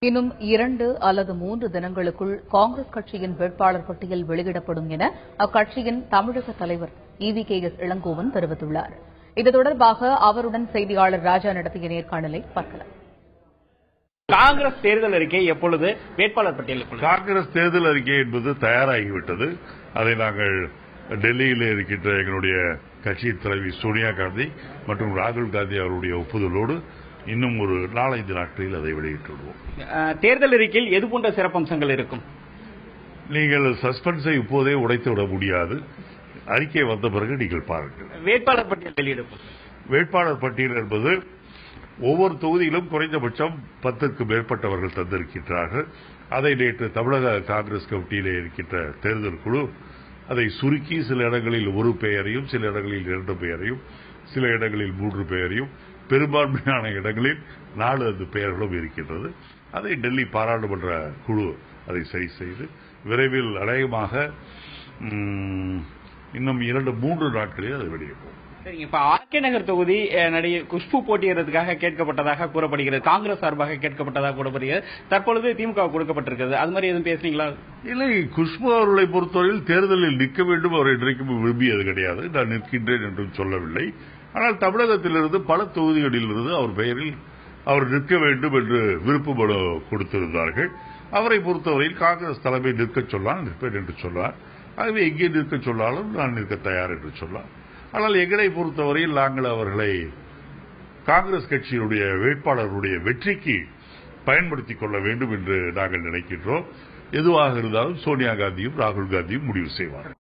இன்னும் 2 அல்லது 3 தினங்களுக்குள் காங்கிரஸ் கட்சியின் வேட்பாளர் பட்டியல் வெளியிடப்படும் என அக்கட்சியின் தமிழக தலைவர் EVKS இளங்கோவன் தெரிவித்துள்ளார். இது தொடர்பாக அவருடன் செய்தியாளர் ராஜா நடத்திய நேர்காணலை பார்க்கலாம். காங்கிரஸ் தேர்தல் அறிக்கை எப்பொழுது வேட்பாளர் பட்டியல்? காங்கிரஸ் தேர்தல் அறிக்கை என்பது தயாராகிவிட்டது. அதை நாங்கள் டெல்லியில் இருக்கின்ற எங்களுடைய கட்சியின் தலைவி சோனியா காந்தி மற்றும் ராகுல் காந்தி அவருடைய ஒப்புதலோடு இன்னும் ஒரு 4-5 நாட்களில் அதை வெளியிட்டுவிடுவோம். தேர்தல் அறிக்கையில் எது போன்ற சிறப்பம்சங்கள் இருக்கும்? நீங்கள் சஸ்பென்ஸை இப்போதே உடைத்துவிட முடியாது. அறிக்கை வந்த பிறகு நீங்கள் பாருங்கள். வேட்பாளர் பட்டியல் வெளியிடப்படும். வேட்பாளர் பட்டியல் என்பது ஒவ்வொரு தொகுதியிலும் குறைந்தபட்சம் 10க்கு மேற்பட்டவர்கள் தந்திருக்கின்றார்கள். அதை நேற்று தமிழக காங்கிரஸ் கமிட்டியிலே இருக்கின்ற தேர்தல் குழு அதை சுருக்கி சில இடங்களில் ஒரு பெயரையும், சில இடங்களில் 2 பெயரையும், சில இடங்களில் 3 பெயரையும், பெரும்பான்மையான இடங்களில் 4 பெயர்களும் இருக்கின்றது. அதை டெல்லி பாராளுமன்ற குழு அதை சரி செய்து விரைவில் அநேகமாக இன்னும் 2-3 நாட்களில் அதை வெளியிடுவோம். சரிங்க. இப்ப ஆர்கே நகர் தொகுதி நடிகை குஷ்பு போட்டியிடுறதுக்காக கேட்கப்பட்டதாக கூறப்படுகிறது. காங்கிரஸ் சார்பாக கேட்கப்பட்டதாக கூறப்படுகிறது. தற்பொழுது திமுக கொடுக்கப்பட்டிருக்கிறது. அது மாதிரி எதுவும் பேசுறீங்களா? இல்லை, குஷ்பு அவர்களை பொறுத்தவரையில் தேர்தலில் நிற்க வேண்டும். அவர் இன்றைக்கும் விரும்பியது கிடையாது. நான் நிற்கின்றேன் என்றும் சொல்லவில்லை. ஆனால் தமிழகத்திலிருந்து பல தொகுதிகளிலிருந்து அவர் பெயரில் அவர் நிற்க வேண்டும் என்று விருப்ப மனு கொடுத்திருந்தார்கள். அவரை பொறுத்தவரையில் காங்கிரஸ் தலைமை நிற்கச் சொன்னால் நிற்பேன் என்று சொன்னார். ஆகவே எங்கே நிற்க சொன்னாலும் நான் நிற்க தயார் என்று சொன்னார். ஆனால் எங்களை பொறுத்தவரையில் நாங்கள் அவர்களை காங்கிரஸ் கட்சியினுடைய வேட்பாளருடைய வெற்றிக்கு பயன்படுத்திக் கொள்ள வேண்டும் என்று நாங்கள் நினைக்கின்றோம். எதுவாக இருந்தாலும் சோனியா காந்தியும் ராகுல் காந்தியும் முடிவு செய்வார்கள்.